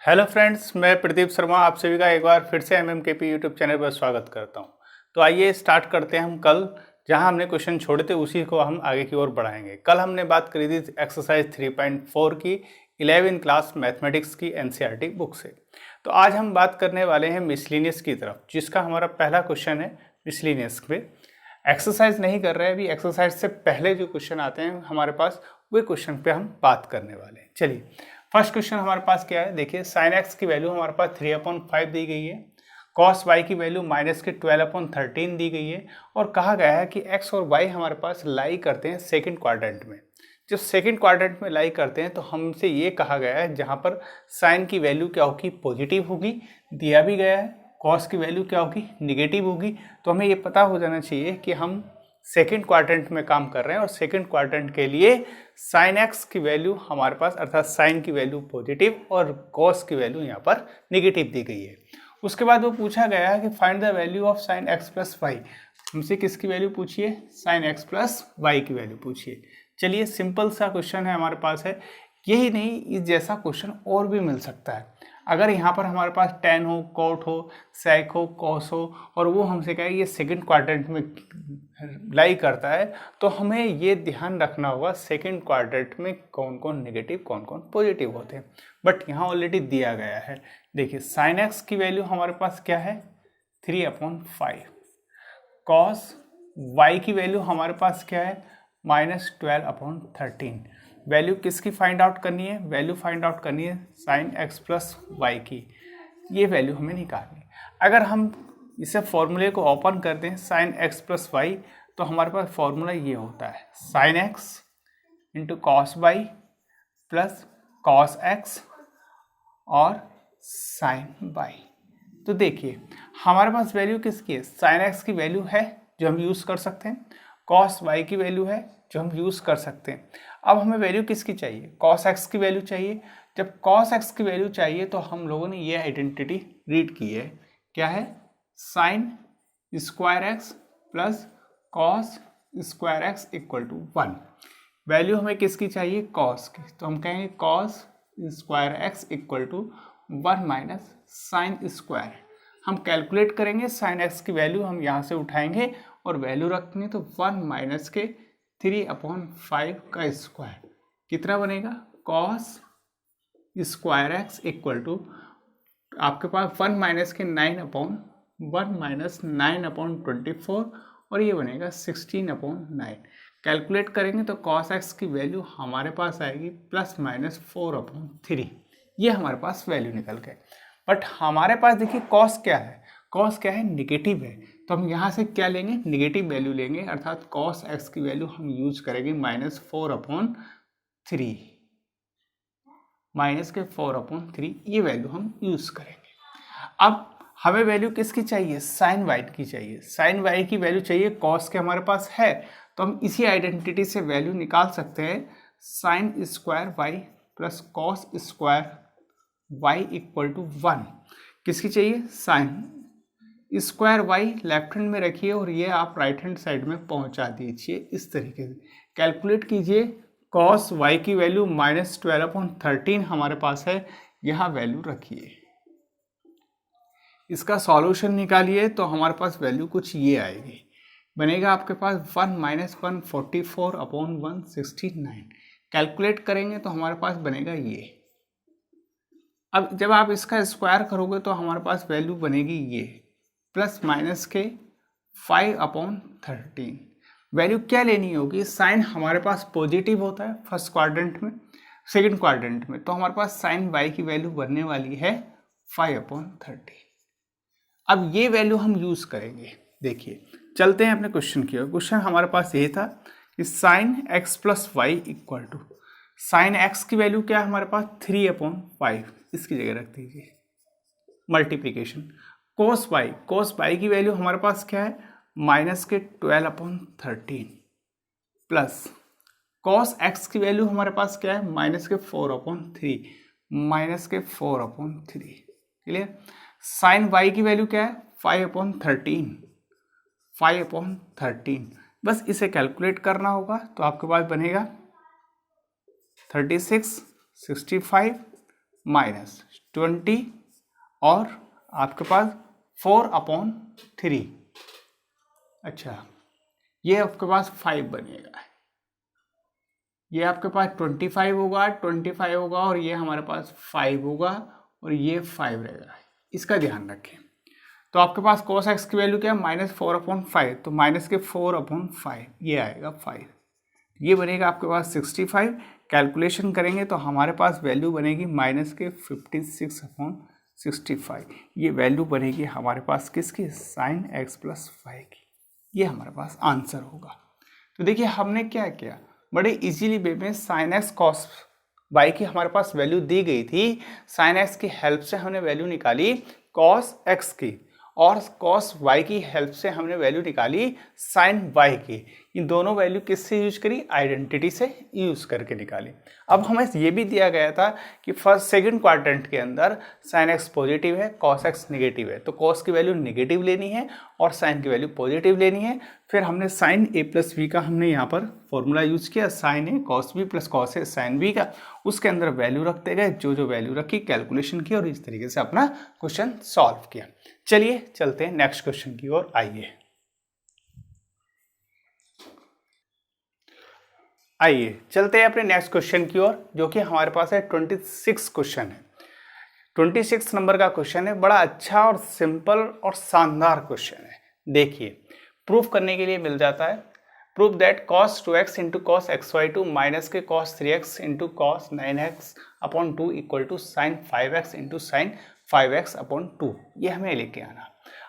Hello friends, मैं प्रदीप शर्मा आप सभी का एक बार फिर से MMKP यूट्यूब चैनल पर स्वागत करता हूं। तो आइए स्टार्ट करते हैं। हम कल जहां हमने क्वेश्चन छोड़े थे उसी को हम आगे की ओर बढ़ाएंगे। कल हमने बात करी थी एक्सरसाइज 3.4 की 11वीं क्लास मैथमेटिक्स की NCERT बुक से। तो आज हम बात करने वाले हैं मिसलिनियस की तरफ, जिसका हमारा पहला क्वेश्चन है मिसलिनियस पे। एक्सरसाइज नहीं कर रहे हैं अभी, एक्सरसाइज से पहले जो क्वेश्चन आते हैं हमारे पास वे क्वेश्चन पे हम बात करने वाले हैं। चलिए, फर्स्ट क्वेश्चन हमारे पास क्या है, देखिए साइन एक्स की वैल्यू हमारे पास 3/5 दी गई है, कॉस वाई की वैल्यू माइनस के 12/13 दी गई है और कहा गया है कि एक्स और वाई हमारे पास लाई करते हैं सेकंड क्वाड्रेंट में। जब सेकंड क्वाड्रेंट में लाई करते हैं तो हमसे ये कहा गया है जहाँ पर साइन की वैल्यू क्या होगी, पॉजिटिव होगी, दिया भी गया है। कॉस की वैल्यू क्या होगी, निगेटिव होगी। तो हमें ये पता हो जाना चाहिए कि हम सेकेंड क्वाड्रेंट में काम कर रहे हैं और सेकेंड क्वाड्रेंट के लिए साइन एक्स की वैल्यू हमारे पास अर्थात साइन की वैल्यू पॉजिटिव और कॉस की वैल्यू यहाँ पर निगेटिव दी गई है। उसके बाद वो पूछा गया है कि find the value of sine x plus y. हमसे किसकी वैल्यू पूछिए, साइन एक्स प्लस वाई की वैल्यू पूछिए। चलिए, सिंपल सा क्वेश्चन है हमारे पास है। यही नहीं, इस जैसा क्वेश्चन और भी मिल सकता है। अगर यहाँ पर हमारे पास टेन हो, कॉट हो, सेक हो, कॉस हो और वो हमसे कहे ये सेकंड क्वाड्रेंट में लाई करता है, तो हमें ये ध्यान रखना होगा सेकंड क्वाड्रेंट में कौन कौन नेगेटिव कौन कौन पॉजिटिव होते हैं। बट यहाँ ऑलरेडी दिया गया है। देखिए, साइन एक्स की वैल्यू हमारे पास क्या है, 3/5। कॉस वाई की वैल्यू हमारे पास क्या है, -12/13। वैल्यू किसकी फाइंड आउट करनी है, वैल्यू फाइंड आउट करनी है साइन एक्स प्लस वाई की। ये वैल्यू हमें निकालनी है। अगर हम इसे फॉर्मूले को ओपन कर दें साइन एक्स प्लस वाई, तो हमारे पास फॉर्मूला ये होता है sine x into cos y plus cos x और साइन वाई। तो देखिए, हमारे पास वैल्यू किसकी है, साइन एक्स की वैल्यू है जो हम यूज़ कर सकते हैं, कॉस वाई की वैल्यू है जो हम यूज़ कर सकते हैं। अब हमें वैल्यू किसकी चाहिए, कॉस एक्स की वैल्यू चाहिए। जब कॉस एक्स की वैल्यू चाहिए तो हम लोगों ने ये आइडेंटिटी रीड की है, क्या है, sine square x plus cos square x equal to 1। Value हमें किसकी चाहिए, कॉस की, तो हम कहेंगे cos square x equal to 1 minus sine square. हम कैलकुलेट करेंगे साइन एक्स की वैल्यू, हम यहाँ से उठाएंगे और वैल्यू रखेंगे तो 1 माइनस के 3/5 का स्क्वायर कितना बनेगा, cos square x equal to आपके पास 1 माइनस के 9/1 माइनस 9/24 और ये बनेगा 16/9। कैलकुलेट करेंगे तो कॉस एक्स की वैल्यू हमारे पास आएगी ±4/3। ये हमारे पास वैल्यू निकल गए। बट हमारे पास देखिए कॉस क्या है, कॉस क्या है, निगेटिव है। तो हम यहाँ से क्या लेंगे, निगेटिव वैल्यू लेंगे, अर्थात कॉस एक्स की वैल्यू हम यूज करेंगे -4/3, -4/3 ये वैल्यू हम यूज करेंगे। अब हमें वैल्यू किसकी चाहिए, साइन वाई की चाहिए। साइन वाई की वैल्यू चाहिए, कॉस के हमारे पास है, तो हम इसी आइडेंटिटी से वैल्यू निकाल सकते हैं sine square y plus cos square y equal to 1। किसकी चाहिए, sine square y left hand में रखिए और ये आप राइट हैंड साइड में पहुंचा दीजिए इस तरीके से। कैलकुलेट कीजिए, कॉस वाई की वैल्यू -12/13 हमारे पास है, यहाँ वैल्यू रखिए। इसका सॉल्यूशन निकालिए तो हमारे पास वैल्यू कुछ ये आएगी, बनेगा आपके पास 1 माइनस 144/169। कैलकुलेट करेंगे तो हमारे पास बनेगा ये। अब जब आप इसका स्क्वायर करोगे तो हमारे पास वैल्यू बनेगी ये प्लस माइनस के 5/13। वैल्यू क्या लेनी होगी, साइन हमारे पास पॉजिटिव होता है फर्स्ट क्वाड्रेंट में, सेकंड क्वाड्रेंट में, तो हमारे पास साइन वाई की वैल्यू बनने वाली है 5/13। अब ये वैल्यू हम यूज करेंगे। देखिए, चलते हैं अपने क्वेश्चन की ओर। क्वेश्चन हमारे पास ये था कि sine x plus y equal to, sine x की वैल्यू क्या है हमारे पास 3/5, इसकी जगह रख दीजिए मल्टीप्लीकेशन। कोस वाई की वैल्यू हमारे पास क्या है, माइनस के 12/13 प्लस कॉस एक्स की वैल्यू हमारे पास क्या है, -4/3 -4/3। क्लियर। साइन वाई की वैल्यू क्या है, 5/13। बस इसे कैलकुलेट करना होगा तो आपके पास बनेगा 36, 65, माइनस 20 और आपके पास 4/3। अच्छा, ये आपके पास 5 बनेगा, ये आपके पास 25 होगा, 25 होगा और ये हमारे पास 5 होगा और ये 5 रहेगा। इसका ध्यान रखें। तो आपके पास cos x की वैल्यू क्या है, -4/5, तो माइनस के 4/5 ये आएगा 5, ये बनेगा आपके पास 65। कैलकुलेशन करेंगे तो हमारे पास वैल्यू बनेगी माइनस के 56/65, ये वैल्यू बनेगी हमारे पास किसकी, sin x + 5 की। ये हमारे पास आंसर होगा। तो देखिए हमने क्या किया, बड़े इजीली वे में sin x cos y की हमारे पास वैल्यू दी गई थी, sin x की हेल्प से हमने वैल्यू निकाली cos x की, और cos y की हेल्प से हमने वैल्यू निकाली sin y की। इन दोनों वैल्यू किससे यूज करी, आइडेंटिटी से यूज करके निकाली। अब हमें ये भी दिया गया था कि सेकंड क्वाड्रेंट के अंदर sin x पॉजिटिव है, cos x नेगेटिव है, तो cos की वैल्यू नेगेटिव लेनी है और sin की वैल्यू पॉजिटिव लेनी है। फिर हमने sin a + v का हमने यहाँ पर फॉर्मूला यूज किया, sin a cos b + cos a sin b का, उसके अंदर वैल्यू रखते गए, जो वैल्यू रखी कैलकुलेशन की और इस तरीके से अपना क्वेश्चन सॉल्व किया। चलिए चलते हैं नेक्स्ट क्वेश्चन की ओर। आइए चलते हैं अपने नेक्स्ट क्वेश्चन की ओर, जो कि हमारे पास है 26 क्वेश्चन है। 26 नंबर का क्वेश्चन है, बड़ा अच्छा और सिंपल और शानदार क्वेश्चन है। देखिए प्रूफ करने के लिए मिल जाता है, proof that cos 2x × cos xy2 minus के cos 3x × cos 9x/2 equal to sin 5x × sin 5x/2, ये हमें लेके आना।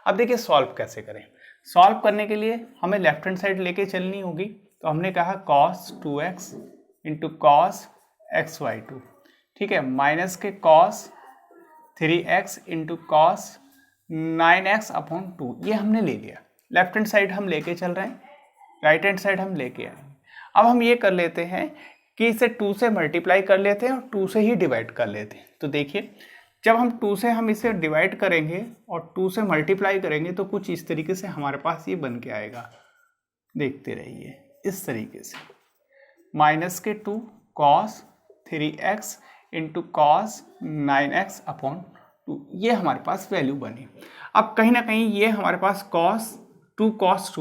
अब देखिए सॉल्व कैसे करें। सॉल्व करने के लिए हमें लेफ्ट हैंड साइड लेके चलनी होगी, तो हमने कहा cos 2x × cos xy2, ठीक है, माइनस के cos 3x × cos 9x/2, ये हमने ले लिया। लेफ्ट हैंड साइड हम लेके चल रहे हैं, राइट हैंड साइड हम लेके आएंगे। अब हम ये कर लेते हैं कि इसे 2 से मल्टीप्लाई कर लेते हैं और 2 से ही डिवाइड कर लेते हैं। तो देखिए जब हम 2 से हम इसे डिवाइड करेंगे और 2 से मल्टीप्लाई करेंगे तो कुछ इस तरीके से हमारे पास ये बन के आएगा, देखते रहिए इस तरीके से, माइनस के 2 cos 3x × cos 9x/2, ये हमारे पास वैल्यू बनी। अब कहीं ना कहीं ये हमारे पास cos 2x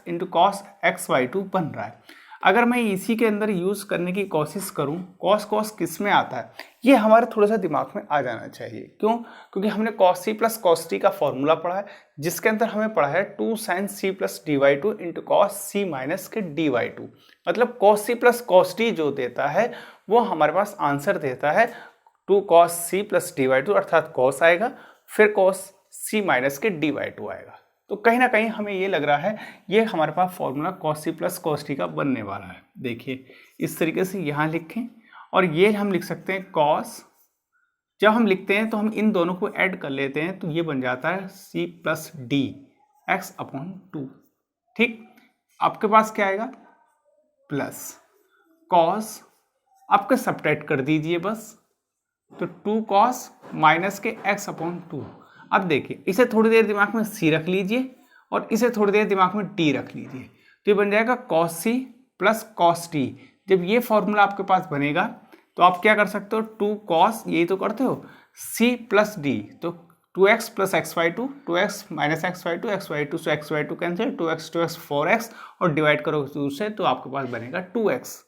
× cos xy2 बन रहा है। अगर मैं इसी के अंदर यूज करने की कोशिश करूं, cos किस में आता है, ये हमारे थोड़ा सा दिमाग में आ जाना चाहिए। क्यों? क्योंकि हमने cos c + cos t का फॉर्मूला पढ़ा है, जिसके अंदर हमें पढ़ा है 2 sin c + dy2 × cos c - के dy2, मतलब cos c + cos t जो देता है वो हमारे पास आंसर देता है 2 cos c + dy2, अर्थात cos आएगा, फिर cos c - के dy2 आएगा। तो कहीं ना कहीं हमें ये लग रहा है ये हमारे पास formula cos c + cos t का बनने वाला है। देखिए इस तरीके से यहाँ लिखें, और ये हम लिख सकते हैं cos, जब हम लिखते हैं तो हम इन दोनों को ऐड कर लेते हैं, तो ये बन जाता है c + d x/2, ठीक। आपके पास क्या आएगा, प्लस cos, आपके सब्ट्रैक्ट कर दीजिए बस, तो 2 cos माइनस के x/2। अब देखिए इसे थोड़ी देर दिमाग में c रख लीजिए और इसे थोड़ी देर दिमाग में d रख लीजिए, तो ये बन जाएगा cos c + cos t। जब ये फॉर्मूला आपके पास बनेगा तो आप क्या कर सकते हो, 2 cos, यही तो करते हो, c + d, तो 2x + xy2, 2x - xy2, xy2 से xy2 कैंसिल, 2x 4x, और डिवाइड करोगे 2 से तो आपके पास बनेगा 2x।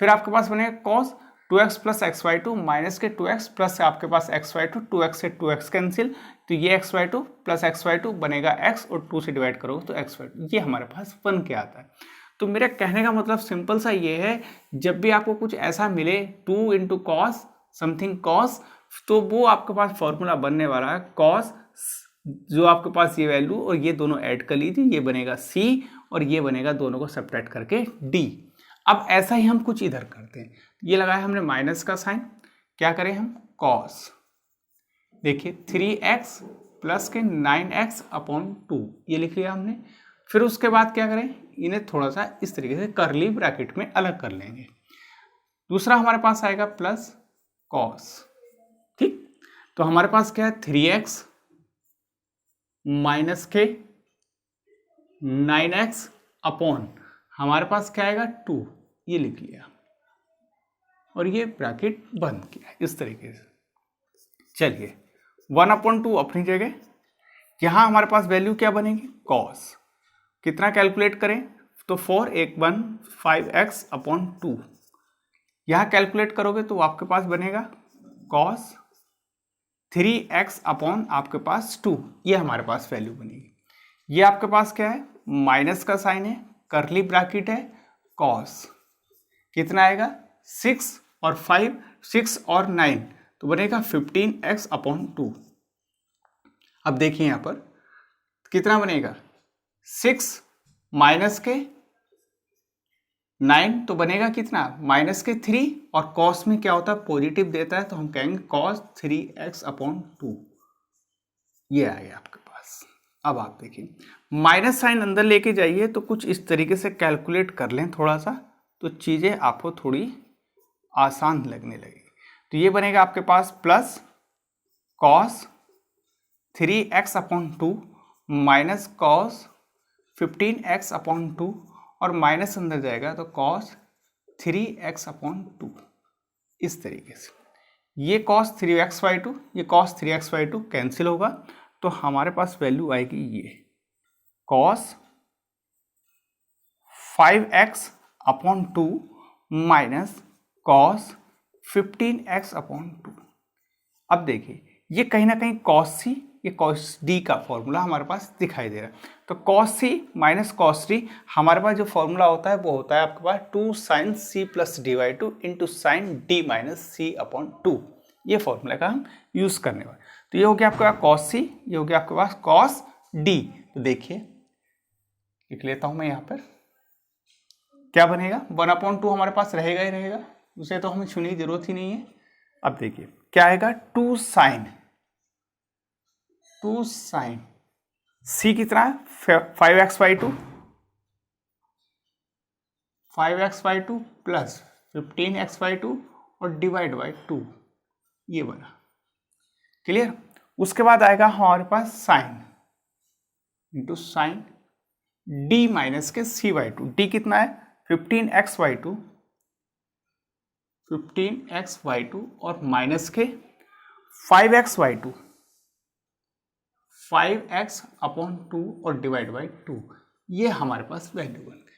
फिर आपके पास बनेगा cos 2x + xy2 माइनस के 2x प्लस आपके पास xy2, 2x से 2x कैंसिल, तो ये xy2 + xy2 बनेगा x, और 2 से डिवाइड करोगे तो xy2, ये हमारे पास बन के आता है। तो मेरा कहने का मतलब सिंपल सा ये है, जब भी आपको कुछ ऐसा मिले 2 × cos समथिंग cos, तो वो आपके पास फॉर्मूला बनने वाला है cos, जो आपके पास ये वैल्यू और ये दोनों ऐड कर लीजिए, ये बनेगा c और ये बनेगा दोनों को सब्ट्रैक्ट करके d। अब ऐसा ही हम कुछ इधर करते हैं, ये लगाया हमने माइनस का साइन, क्या करें हम cos, देखिए 3x + के 9x/2, ये लिख लिया हमने। फिर उसके बाद क्या करें, इन्हें थोड़ा सा इस तरीके से कर्ली ब्रैकेट में अलग कर लेंगे। दूसरा हमारे पास आएगा प्लस cos, ठीक। तो हमारे पास क्या है, 3x माइनस के 9x अपॉन, हमारे पास क्या आएगा 2, ये लिख लिया और ये ब्रैकेट बंद किया इस तरीके से। चलिए 1/2 अपनी जगह, यहाँ हमारे पास वैल्यू क्या बनेगी कॉस, कितना कैलकुलेट करें तो 4 यहाँ कैलकुलेट करोगे तो आपके पास बनेगा कॉस 3x अपॉन आपके पास 2, ये हमारे पास वैल्यू बनेगी। ये आपके पास क्या है माइनस का साइन है, करली ब्रैकेट है, कॉस कितना आएगा 6 और 5, 6 और 9 तो बनेगा 15x अपॉन 2। अब देखिए यहाँ पर कितना बनेगा 6 माइनस के 9 तो बनेगा कितना माइनस के 3, और कॉस में क्या होता है पॉजिटिव देता है तो हम कहेंगे कॉस 3x अपॉन 2, ये आ गया आपके पास। अब आप देखिए माइनस साइन अंदर लेके जाइए तो कुछ इस तरीके से कैलकुलेट कर लें थोड़ा सा, तो चीज़ें आपको थोड़ी आसान लगने लगेगी। तो ये बनेगा आपके पास plus cos 3x upon 2 minus cos 15x upon 2, और माइनस अंदर जाएगा तो कॉस 3x अपॉन 2, इस तरीके से। ये कॉस 3x/2 ये कॉस 3x/2 कैंसिल होगा तो हमारे पास वैल्यू आएगी ये cos 5x upon 2 minus cos 15x upon 2। अब देखिए ये कहीं ना कहीं कॉस सी, ये कॉस डी का फॉर्मूला हमारे पास दिखाई दे रहा है। तो कॉस सी माइनस कॉस डी हमारे पास जो फॉर्मूला होता है वो होता है आपके पास 2 sin c plus dy2 into sine D minus C upon 2, ये फॉर्मूला का हम यूज करने वाले। तो ये हो गया आपके पास कॉस सी, ये हो गया आपके पास कॉस डी। तो देखिए लिख लेता हूं मैं यहाँ पर क्या बनेगा 1/2 हमारे पास रहेगा ही रहेगा, उसे तो हमें छूने की जरूरत ही नहीं है। अब देखिए क्या आएगा 2 sin c कितना है 5x/2 प्लस 15x/2 और डिवाइड बाई 2, ये बना क्लियर। उसके बाद आएगा हमारे पास sine into sine D minus के c/2, डी कितना है 15x/2 और माइनस के 5x/2 5x अपॉन 2 और डिवाइड बाई 2, ये हमारे पास वैल्यू बन गई।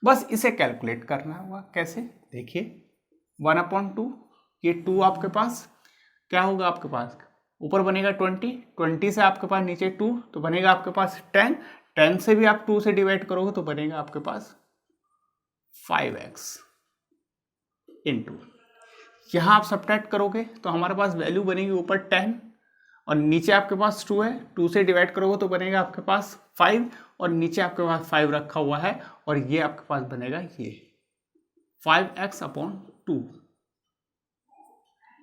बस इसे कैलकुलेट करना होगा कैसे, देखिए 1/2 ये 2 आपके पास क्या होगा आपके पास ऊपर बनेगा 20 से आपके पास नीचे 2 तो बनेगा आपके पास 10 से भी आप 2 से डिवाइड करोगे तो बनेगा आपके पास 5x इंटू, यहाँ आप सब्ट्रैक्ट करोगे तो हमारे पास वैल्यू बनेगी ऊपर 10 और नीचे आपके पास 2 है, 2 से डिवाइड करोगे तो बनेगा आपके पास 5 और नीचे आपके पास 5 रखा हुआ है और ये आपके पास बनेगा ये 5x अपॉन 2।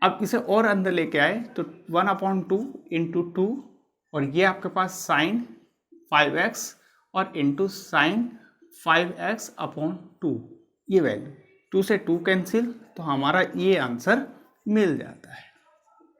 अब इसे और अंदर लेके आए तो 1/2 इंटू 2 और ये आपके पास साइन 5x और इंटू साइन 5x अपॉन 2, ये वैल्यू 2 से 2 कैंसिल तो हमारा ये आंसर मिल जाता है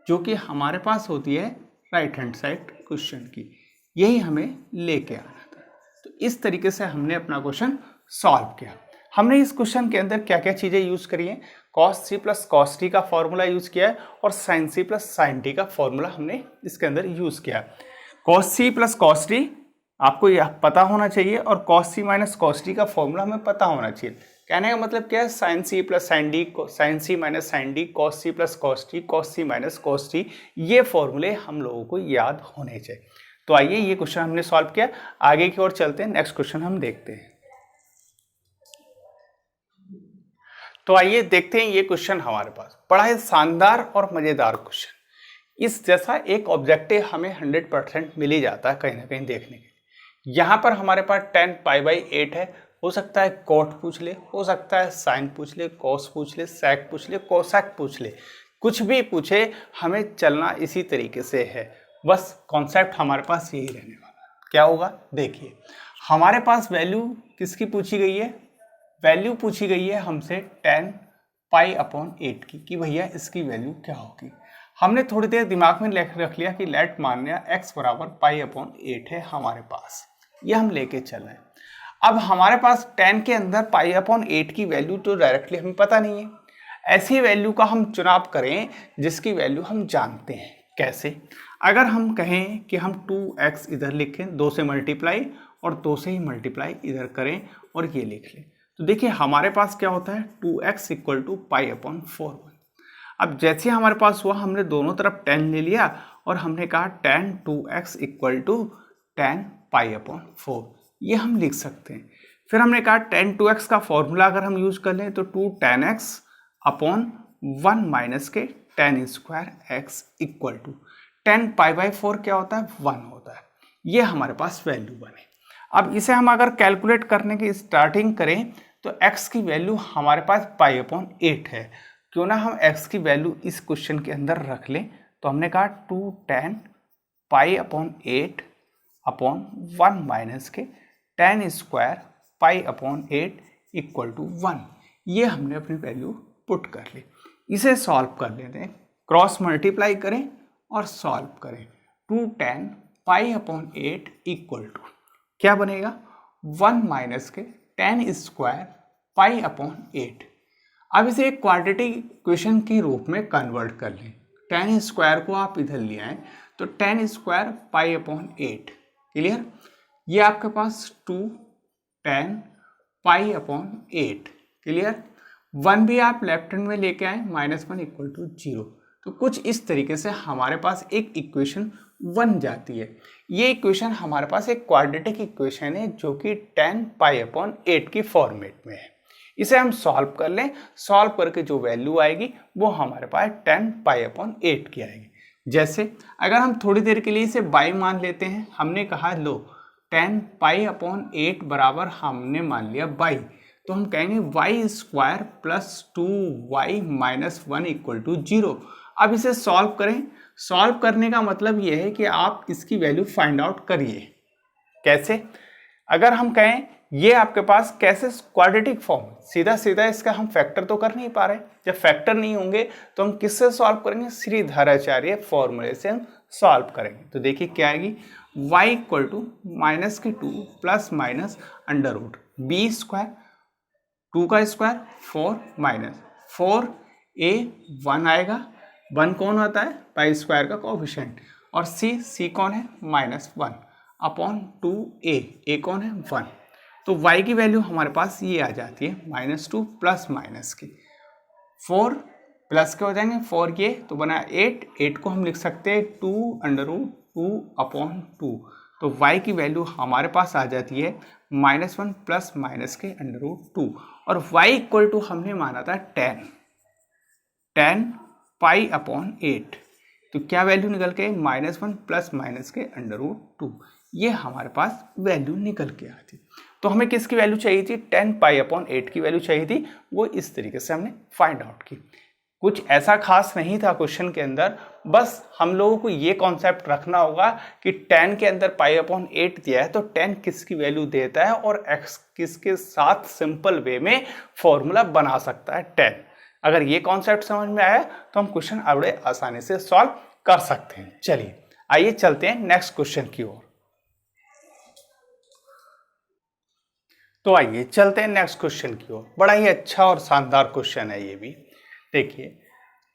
जो कि हमारे पास होती है राइट हैंड साइड क्वेश्चन की, यही हमें लेके आना था। तो इस तरीके से हमने अपना क्वेश्चन सॉल्व किया। हमने इस क्वेश्चन के अंदर क्या क्या चीज़ें यूज़ करी हैं, cos c plus cos t का फॉर्मूला यूज़ किया है और sin c plus sin t का फॉर्मूला हमने इसके अंदर यूज़ किया। cos c plus cos t आपको यह पता होना चाहिए और cos c minus cos t का फॉर्मूला हमें पता होना चाहिए। कहने का मतलब क्या है, sin c plus sin d, sin c minus sin d, cos c plus cos t, cos c minus cos t, ये फॉर्मूले हम लोगों को याद होने चाहिए। तो आइए ये क्वेश्चन हमने सॉल्व किया, आगे की ओर चलते हैं, नेक्स्ट क्वेश्चन हम देखते हैं। तो आइए देखते हैं ये क्वेश्चन हमारे पास बड़ा ही शानदार और मजेदार क्वेश्चन। इस जैसा एक ऑब्जेक्टिव हमें 100% मिल ही जाता है कहीं ना कहीं देखने के। यहाँ पर हमारे पास 10π/8 है, हो सकता है कॉट पूछ ले, हो सकता है साइन पूछ ले, कॉस पूछ ले, सेक पूछ ले, कोसेक पूछ ले, कुछ भी पूछे हमें चलना इसी तरीके से है। बस कॉन्सेप्ट हमारे पास यही रहने वाला है। क्या होगा देखिए, हमारे पास वैल्यू किसकी पूछी गई है, वैल्यू पूछी गई है हमसे 10π/8 की कि भैया इसकी वैल्यू क्या होगी। हमने थोड़ी देर दिमाग में रख लिया कि लेट मान लिया x बराबर π/8 है हमारे पास, ये हम लेके चल रहे हैं। अब हमारे पास 10 के अंदर π/8 की वैल्यू तो डायरेक्टली हमें पता नहीं है, ऐसी वैल्यू का हम चुनाव करें जिसकी वैल्यू हम जानते हैं। कैसे? अगर हम कहें कि हम 2x इधर लिखें, 2 से मल्टीप्लाई, और 2 से ही मल्टीप्लाई इधर करें और ये लिख लें, तो देखिए हमारे पास क्या होता है, 2x equal to pi upon 4। अब जैसे हमारे पास हुआ, हमने दोनों तरफ 10 ले लिया और हमने कहा tan 2x equal to tan pi upon 4, ये हम लिख सकते हैं। फिर हमने कहा tan 2x का फॉर्मूला अगर हम यूज कर लें तो 2 tan x अपॉन 1 माइनस के tan square x equal to tan pi by 4 क्या होता है, 1 होता है। ये हमारे पास वैल्यू बने। अब इसे हम अगर कैलकुलेट करने की स्टार्टिंग करें तो x की वैल्यू हमारे पास पाई अपॉन 8 है। क्यों ना हम x की वैल्यू इस क्वेश्चन के अंदर रख लें, तो हमने कहा 2 tan pi upon 8 upon 1 minus के tan square pi upon 8 equal to 1। ये हमने अपनी वैल्यू पुट कर ली। इसे सॉल्व कर लेते हैं, क्रॉस मल्टीप्लाई करें और सॉल्व करें। 2 tan pi upon 8 equal to क्या बनेगा, 1 माइनस के tan स्क्वायर पाई अपॉन 8। अब इसे एक क्वाड्रेटिक इक्वेशन के रूप में कन्वर्ट कर लें। tan स्क्वायर को आप इधर ले आए तो tan square pi upon 8, clear. ये आपके पास 2 tan पाई अपॉन 8, क्लियर। 1 भी आप लेफ्ट हैंड में लेके आए, -1 इक्वल टू 0। तो कुछ इस तरीके से हमारे पास एक इक्वेशन बन जाती है। ये इक्वेशन हमारे पास एक क्वाड्रेटिक इक्वेशन है जो कि tan पाई अपॉन 8 की फॉर्मेट में है। इसे हम सॉल्व कर लें, सॉल्व करके जो वैल्यू आएगी वो हमारे पास tan पाई अपॉन 8 की आएगी। जैसे अगर हम थोड़ी देर के लिए इसे y मान लेते हैं, हमने कहा लो tan पाई अपॉन 8 बराबर हमने मान लिया y, तो हम कहेंगे y square plus 2y minus 1 equal to 0। अब इसे सॉल्व करें। सॉल्व करने का मतलब ये है कि आप इसकी वैल्यू फाइंड आउट करिए। कैसे? अगर हम कहें ये आपके पास कैसे क्वाड्रेटिक फॉर्म, सीधा सीधा इसका हम फैक्टर तो कर नहीं पा रहे। जब फैक्टर नहीं होंगे तो हम किससे सॉल्व करेंगे, श्रीधराचार्य फॉर्मूले से हम सॉल्व करेंगे। तो देखिए क्या आएगी, y equal to -2 plus minus under root b square, 2 का स्क्वायर 4 माइनस 4a 1 आएगा। 1 कौन होता है, पाई स्क्वायर का कोएफिशिएंट, और c कौन है, -1 अपॉन 2a कौन है, 1। तो y की वैल्यू हमारे पास ये आ जाती है -2 प्लस माइनस की 4 प्लस के हो जाएंगे 4 ये, तो बना 8 को हम लिख सकते हैं 2 अंडर रूट 2 अपॉन 2। तो y की वैल्यू हमारे पास आ जाती है -1 प्लस माइनस के अंडर रूट 2, और y इक्वल टू हमने माना था tan पाई अपॉन 8। तो क्या वैल्यू निकल के, -1 प्लस माइनस के अंडर रूट 2, ये हमारे पास वैल्यू निकल के आती। तो हमें किसकी वैल्यू चाहिए थी, tan पाई अपॉन 8 की वैल्यू चाहिए थी। वो इस तरीके से हमने फाइंड आउट की। कुछ ऐसा खास नहीं था क्वेश्चन के अंदर, बस हम लोगों को ये कॉन्सेप्ट रखना होगा कि tan के अंदर पाई अपॉन 8 दिया है तो tan किसकी वैल्यू देता है और x किसके साथ सिंपल वे में फॉर्मूला बना सकता है tan। अगर ये कॉन्सेप्ट समझ में आया तो हम क्वेश्चन बड़े आसानी से सॉल्व कर सकते हैं। चलिए आइए चलते हैं नेक्स्ट क्वेश्चन की ओर। तो आइए चलते हैं नेक्स्ट क्वेश्चन की ओर। बड़ा ही अच्छा और शानदार क्वेश्चन है ये भी। देखिए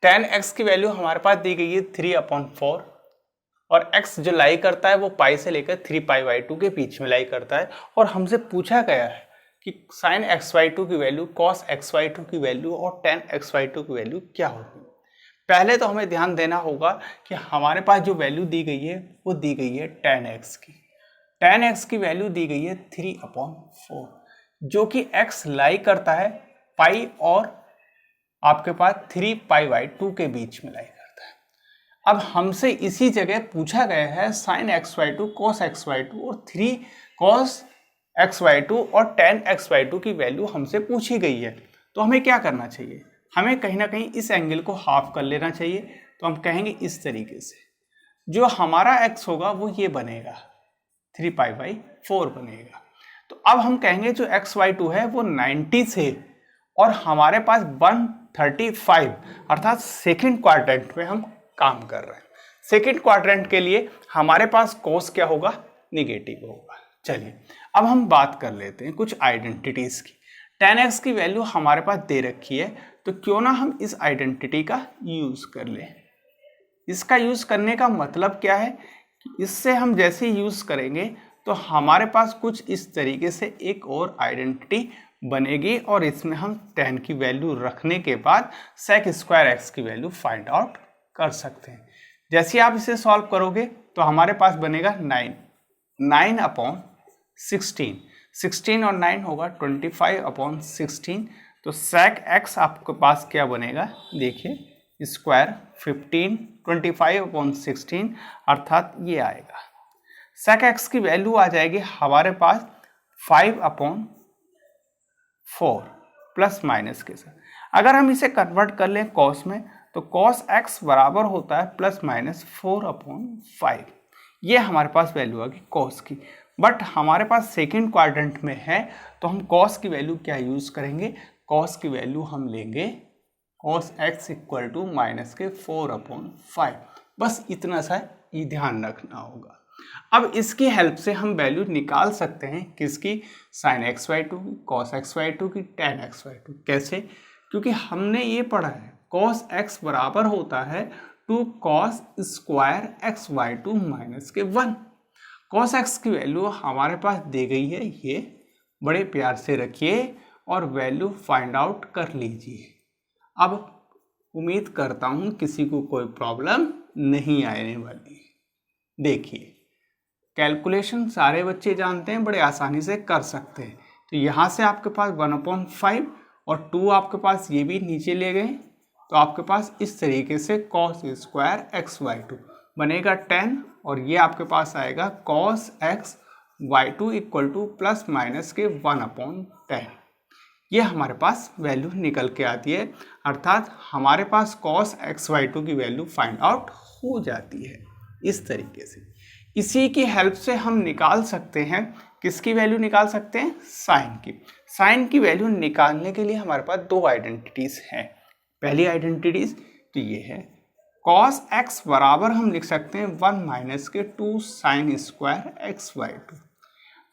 tan x की वैल्यू हमारे पास दी गई है 3/4, और x जो लाई करता है वो पाई से लेकर 3π/2 के बीच में लाई करता है, और हमसे पूछा गया है कि sin x/2 की वैल्यू, cos x/2 की वैल्यू और tan x/2 की वैल्यू क्या होगी। पहले तो हमें ध्यान देना होगा कि हमारे पास जो वैल्यू दी गई है वो दी गई है tan x की। tan x की वैल्यू दी गई है 3/4, जो कि x लाई करता है पाई और आपके पास 3π/2 के बीच में लाई करता है। अब हमसे इसी जगह पूछा गया है sin x/2, cos x/2 और 3 cos x/2 और tan x/2 की वैल्यू हमसे पूछी गई है। तो हमें क्या करना चाहिए, हमें कहीं ना कहीं इस एंगल को हाफ कर लेना चाहिए। तो हम कहेंगे इस तरीके से, जो हमारा x होगा वो ये बनेगा 3π/4 बनेगा। तो अब हम कहेंगे जो x/2 है वो 90 से, और हमारे पास 135 अर्थात सेकंड क्वाड्रेंट में हम काम कर रहे हैं। सेकंड क्वाड्रेंट के लिए हमारे पास कोस क्या होगा, निगेटिव होगा। चलिए अब हम बात कर लेते हैं कुछ आइडेंटिटीज की। tan x की वैल्यू हमारे पास दे रखी है, तो क्यों ना हम इस आइडेंटिटी का यूज कर लें। इसका यूज करने का मतलब क्या है, इससे हम जैसे यूज करेंगे तो हमारे पास कुछ इस तरीके से एक और आइडेंटिटी बनेगी और इसमें हम tan की वैल्यू रखने के बाद sec स्क्वायर x की वैल्यू फाइंड आउट कर सकते हैं। जैसे आप इसे सॉल्व करोगे तो हमारे पास बनेगा 9 अपॉन 16 और 9 होगा 25 अपॉन 16। तो sec x आपके पास क्या बनेगा, देखिए स्क्वायर 15 25 अपॉन 16 अर्थात ये आएगा। sec x की वैल्यू आ जाएगी हमारे पास 5 अपॉन 4 प्लस माइनस के साथ। अगर हम इसे कन्वर्ट कर लें कॉस में तो cos x बराबर होता है प्लस माइनस 4 अपॉन 5। ये हमारे पास वैल्यू आ गई cos की। बट हमारे पास सेकेंड क्वाड्रेंट में है तो हम cos की वैल्यू क्या यूज करेंगे, cos की वैल्यू हम लेंगे cos x equal to minus के 4 अपॉन 5। बस इतना सा ये ध्यान रखना होगा। अब इसकी हेल्प से हम वैल्यू निकाल सकते हैं किसकी, sin xy2 की, cos xy2 की, tan xy2। कैसे, क्योंकि हमने ये पढ़ा है cos x बराबर होता है 2 cos स्क्वायर xy2 माइनस के 1। cos x की वैल्यू हमारे पास दी गई है, ये बड़े प्यार से रखिए और वैल्यू फाइंड आउट कर लीजिए। अब उम्मीद करता हूँ किसी को कोई प्रॉब्लम नहीं आने वाली। देखिए कैलकुलेशन सारे बच्चे जानते हैं, बड़े आसानी से कर सकते हैं। तो यहाँ से आपके पास 1/5 और 2 आपके पास ये भी नीचे ले गए तो आपके पास इस तरीके से cos स्क्वायर xy2 बनेगा 10 और ये आपके पास आएगा cos xy2 equal two plus minus के 1/10। ये हमारे पास वैल्यू निकल के आती है, अर्थात हमारे पास cos xy2 की वैल्यू फाइंड आउट हो जाती है इस तरीके से। इसी की हेल्प से हम निकाल सकते हैं, किसकी वैल्यू निकाल सकते हैं, साइन की। साइन की वैल्यू निकालने के लिए हमारे पास दो आइडेंटिटीज हैं। पहली आइडेंटिटीज तो ये है cos x बराबर हम लिख सकते हैं 1 माइनस के 2 sine square xy2।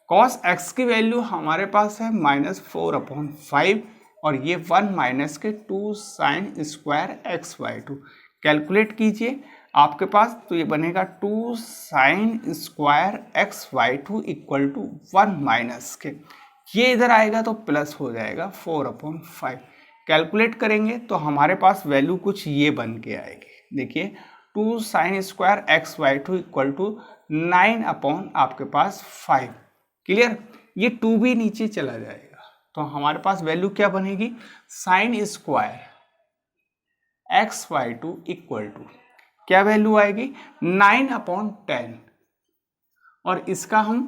cos x की वैल्यू हमारे पास है -4/5 और ये 1 माइनस के 2 साइन स्क्वायर xy2। कैलकुलेट कीजिए आपके पास तो ये बनेगा 2 sine square xy2 equal to 1 minus के, ये इधर आएगा तो प्लस हो जाएगा 4/5। कैलकुलेट करेंगे तो हमारे पास वैल्यू कुछ ये बन के आएगी। देखिए 2 sine square xy2 equal to 9 upon आपके पास 5। क्लियर, ये 2 भी नीचे चला जाएगा तो हमारे पास वैल्यू क्या बनेगी, sine square xy2 equal to क्या वैल्यू आएगी 9/10 और इसका हम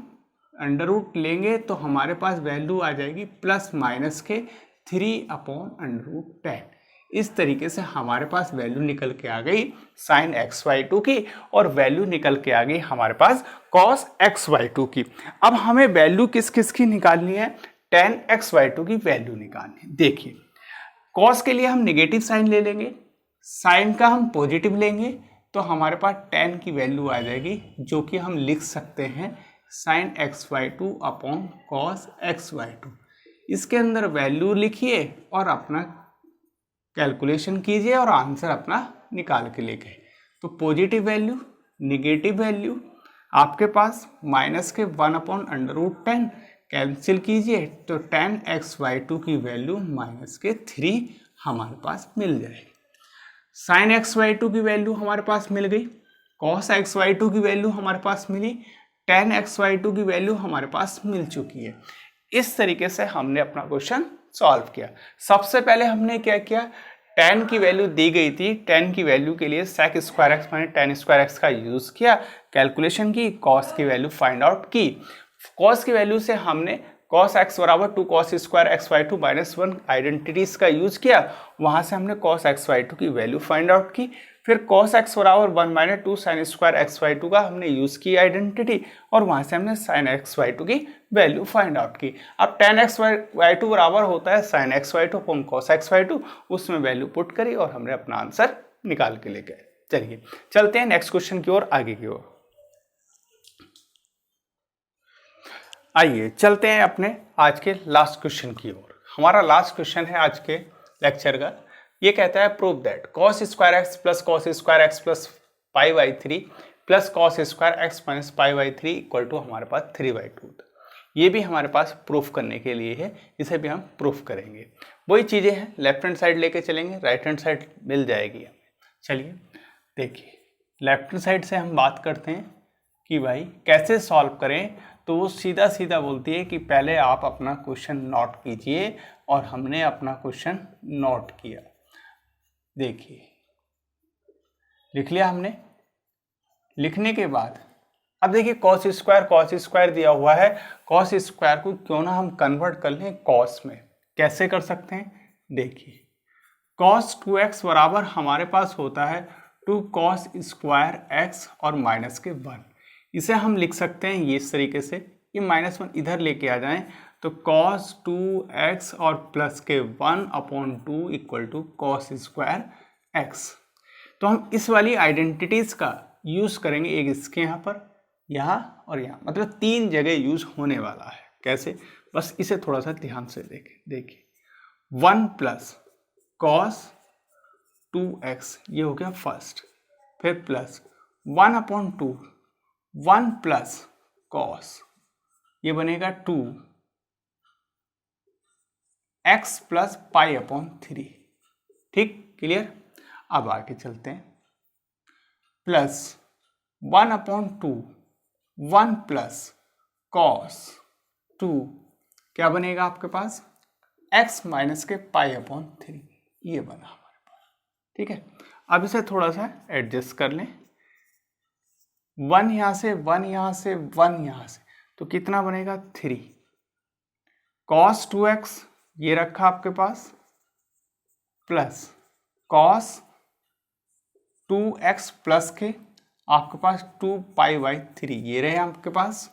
अंडर रूट लेंगे तो हमारे पास वैल्यू आ जाएगी प्लस माइनस के 3/√10। इस तरीके से हमारे पास वैल्यू निकल के आ गई साइन xy2 की और वैल्यू निकल के आ गई हमारे पास cos xy2 की। अब हमें वैल्यू किस किस की निकालनी है, tan xy2 की वैल्यू निकालनी है। देखिए cos के लिए हम नेगेटिव साइन ले लेंगे, साइन का हम पॉजिटिव लेंगे तो हमारे पास tan की वैल्यू आ जाएगी जो कि हम लिख सकते हैं sign xy2 upon cos xy2। इसके अंदर वैल्यू लिखिए और अपना कैलकुलेशन कीजिए और आंसर अपना निकाल के लेके। तो पॉजिटिव वैल्यू निगेटिव वैल्यू आपके पास माइनस के 1/√10 कैंसिल कीजिए तो tan xy2 की वैल्यू माइनस के 3 हमारे पास मिल जाएगी। साइन xy2 की वैल्यू हमारे पास मिल गई, cos xy2 की वैल्यू हमारे पास मिली, tan xy2 की वैल्यू हमारे पास मिल चुकी है। इस तरीके से हमने अपना क्वेश्चन सॉल्व किया। सबसे पहले हमने क्या किया, tan की वैल्यू दी गई थी, tan की वैल्यू के लिए sec square x minus tan square x का यूज किया, कैलकुलेशन की, cos की वैल्यू फाइंड आउट की। cos की वैल्यू से हमने cos x बराबर 2 cos square xy2 minus 1 identities का यूज किया, वहां से हमने cos xy2 की वैल्यू फाइंड आउट की। फिर cos x बराबर 1 माइनस 2 साइन स्क्वायर xy2 का हमने यूज की आइडेंटिटी और वहां से हमने साइन xy2 की वैल्यू फाइंड आउट की। अब tan xy2 बराबर होता है sign xy2 upon cos xy2, उसमें वैल्यू पुट करी और हमने अपना आंसर निकाल के लेके आए। चलिए चलते हैं नेक्स्ट क्वेश्चन की ओर, आगे की ओर। आइए चलते हैं अपने आज के लास्ट क्वेश्चन की ओर। हमारा लास्ट क्वेश्चन है आज के लेक्चर का, ये कहता है prove that cos square x plus cos square x plus π/3 plus cos square X minus π/3 equal to हमारे पास 3/2 था। ये भी हमारे पास प्रूफ करने के लिए है, इसे भी हम प्रूफ करेंगे। वही चीज़ें हैं, लेफ्ट हैंड साइड लेके चलेंगे, राइट हैंड साइड मिल जाएगी हमें। चलिए देखिए, लेफ्ट हैंड साइड से हम बात करते हैं कि भाई कैसे सॉल्व करें। तो वो सीधा सीधा बोलती है कि पहले आप अपना क्वेश्चन नोट कीजिए, और हमने अपना क्वेश्चन नोट किया। देखिए लिख लिया हमने। लिखने के बाद अब देखिए कॉस स्क्वायर दिया हुआ है, कॉस स्क्वायर को क्यों ना हम कन्वर्ट कर लें कॉस में। कैसे कर सकते हैं, देखिए कॉस 2x बराबर हमारे पास होता है 2 कॉस स्क्वायर x और माइनस के 1। इसे हम लिख सकते हैं ये इस तरीके से, ये -1 इधर लेके आ जाएं तो cos 2x और प्लस के 1/2 equal to cos square x। तो हम इस वाली आइडेंटिटीज का यूज करेंगे, एक इसके यहाँ पर, यहाँ और यहाँ, मतलब 3 जगह यूज होने वाला है। कैसे, बस इसे थोड़ा सा ध्यान से देखें। देखिए 1 प्लस कॉस 2x ये हो गया फर्स्ट, फिर प्लस 1/2 1 प्लस कॉस ये बनेगा 2 x प्लस π/3। ठीक, क्लियर। अब आगे चलते हैं, प्लस 1/2 1 प्लस कॉस 2 क्या बनेगा आपके पास, x माइनस के π/3, ये बना हमारे पास। ठीक है, अब इसे थोड़ा सा एडजस्ट कर लें, 1 यहाँ से 1 यहाँ से 1 यहाँ से, तो कितना बनेगा 3। cos 2x ये रखा आपके पास, प्लस cos 2x प्लस के आपके पास 2π/3 ये रहे आपके पास।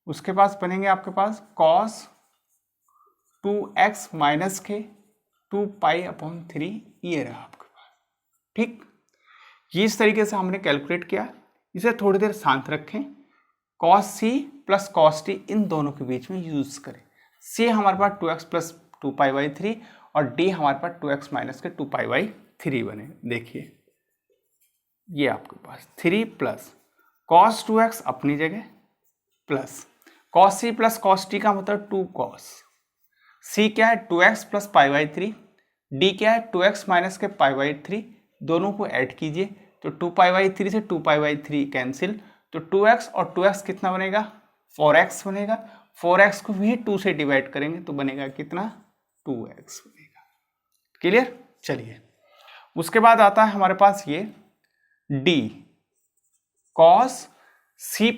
उसके पास बनेंगे आपके पास cos 2x माइनस के 2π/3 ये रहा आपके पास। ठीक, ये इस तरीके से हमने कैलकुलेट किया। इसे थोड़ी देर शांत रखें, cos c plus cos t इन दोनों के बीच में यूज करें। c हमारे पास 2x प्लस 2π/3 और d हमारे पास 2x माइनस के 2π/3 बने। देखिए ये आपके पास 3 प्लस cos 2x अपनी जगह, plus cos c plus cos t का मतलब 2 cos, c क्या है 2x प्लस π/3, d क्या है 2x माइनस के π/3, दोनों को ऐड कीजिए तो 2π/3 से 2π/3 कैंसिल, तो 2x और 2x कितना बनेगा 4x बनेगा। 4x को भी 2 से डिवाइड करेंगे तो बनेगा कितना 2x बनेगा। क्लियर। चलिए उसके बाद आता है हमारे पास ये d cos c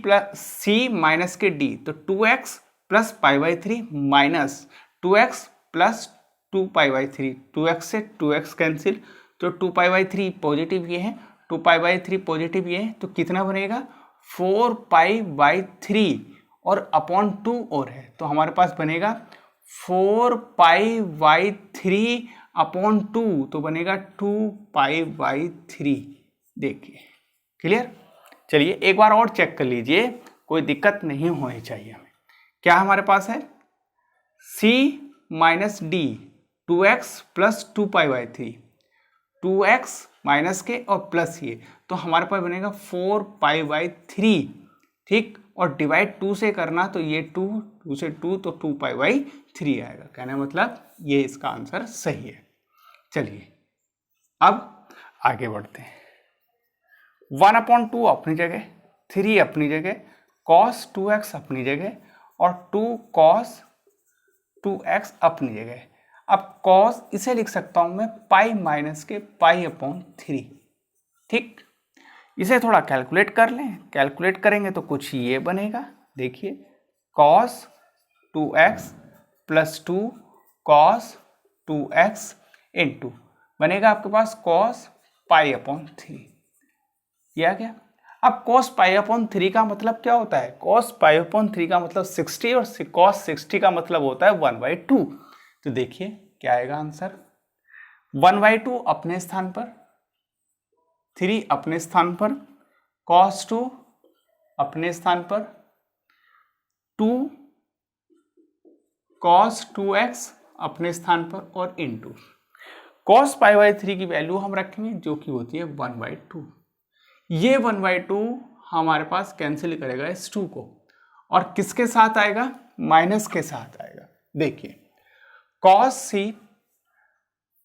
माइनस के d, तो 2x plus π/3 minus 2x plus 2π/3, 2x से 2x कैंसिल, तो 2π/3 पॉजिटिव ये है, 2π/3 पॉजिटिव ये है, तो कितना बनेगा 4π/3 और अपॉन 2 और है, तो हमारे पास बनेगा 4π/3 अपॉन 2, तो बनेगा 2π/3। देखिए क्लियर। चलिए एक बार और चेक कर लीजिए, कोई दिक्कत नहीं होनी चाहिए हमें। क्या हमारे पास है c minus d 2x plus 2π/3, 2x minus के और प्लस ये, तो हमारे पास बनेगा 4π/3। ठीक, और डिवाइड 2 से करना तो ये 2 से 2 तो 2π/3 आएगा। कहने मतलब ये इसका आंसर सही है। चलिए अब आगे बढ़ते हैं, 1/2 अपनी जगह, 3 अपनी जगह, cos 2x अपनी जगह और 2 cos 2x अपनी जगह। अब cos इसे लिख सकता हूं मैं पाई माइनस के π/3। ठीक, इसे थोड़ा कैलकुलेट कर लें, कैलकुलेट करेंगे तो कुछ ये बनेगा। देखिए cos 2x plus 2 cos 2x into बनेगा आपके पास cos π/3, ये आ गया। अब cos π/3 का मतलब क्या होता है, cos π/3 का मतलब 60 और cos 60 का मतलब होता है 1/2। तो देखिए क्या आएगा आंसर, 1/2 अपने स्थान पर, 3 अपने स्थान पर, cos 2 अपने स्थान पर, 2 cos 2x अपने स्थान पर और इंटू cos π/3 की वैल्यू हम रखेंगे जो कि होती है 1/2। ये 1/2 हमारे पास कैंसिल करेगा इस 2 को, और किसके साथ आएगा, माइनस के साथ आएगा। देखिए cos c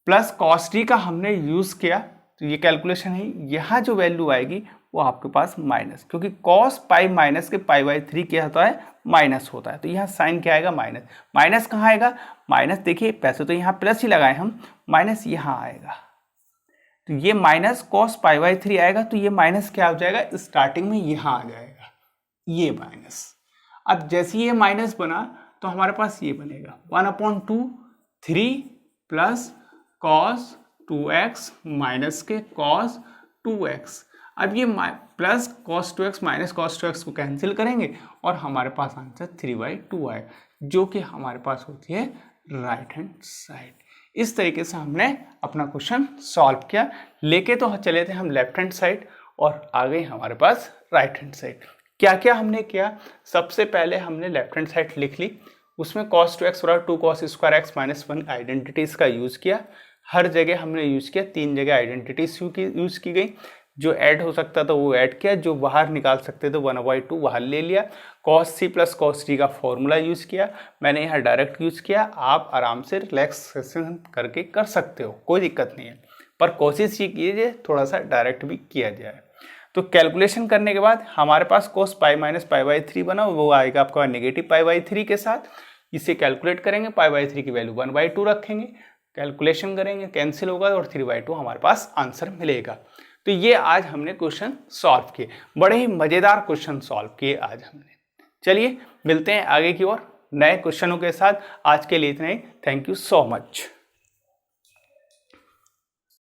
plus cos d का हमने यूज किया, तो ये कैलकुलेशन है, यहाँ जो वैल्यू आएगी वो आपके पास माइनस, क्योंकि cos पाई माइनस के π/3 क्या होता है, माइनस होता है, तो यहाँ साइन क्या आएगा, माइनस। माइनस कहाँ आएगा, माइनस देखिए पैसे तो यहाँ प्लस ही लगाए हम, माइनस यहाँ आएगा, तो ये माइनस cos π/3 आएगा, तो ये माइनस क्या हो जाएगा, स्टार्टिंग में यहाँ आ जाएगा ये माइनस। अब जैसे ये माइनस बना तो हमारे पास ये बनेगा 1/2 3 प्लस cos 2x माइनस के cos 2x। अब ये plus cos 2x minus cos 2x को कैंसिल करेंगे और हमारे पास आंसर 3/2 आएगा, जो कि हमारे पास होती है राइट हैंड साइड। इस तरीके से हमने अपना क्वेश्चन सॉल्व किया। लेके तो चले थे हम लेफ्ट हैंड साइड और आ गई हमारे पास राइट हैंड साइड। क्या क्या हमने किया, सबसे पहले हमने लेफ्ट हैंड साइड लिख ली, उसमें cos 2x बराबर 2 cos square x minus 1 identities का यूज किया। हर जगह हमने यूज किया, 3 जगह आइडेंटिटीज यूज की गई, जो ऐड हो सकता था वो ऐड किया, जो बाहर निकाल सकते थे 1/2 बाहर ले लिया। cos c plus cos d का फॉर्मूला यूज किया, मैंने यहाँ डायरेक्ट यूज किया, आप आराम से रिलैक्सेशन करके कर सकते हो, कोई दिक्कत नहीं है, पर कोशिश ये कीजिए थोड़ा सा डायरेक्ट भी किया जाए। तो कैलकुलेशन करने के बाद हमारे पास cos पाई माइनस π/3 बना, वो आएगा आपका नेगेटिव π/3 के साथ। इसे कैलकुलेट करेंगे, π/3 की वैल्यू 1/2 रखेंगे, कैलकुलेशन करेंगे, कैंसिल होगा और 3/2 हमारे पास आंसर मिलेगा। तो ये आज हमने क्वेश्चन सॉल्व किए, बड़े ही मजेदार क्वेश्चन सॉल्व किए आज हमने। चलिए मिलते हैं आगे की ओर नए क्वेश्चनों के साथ। आज के लिए इतना ही, थैंक यू सो मच।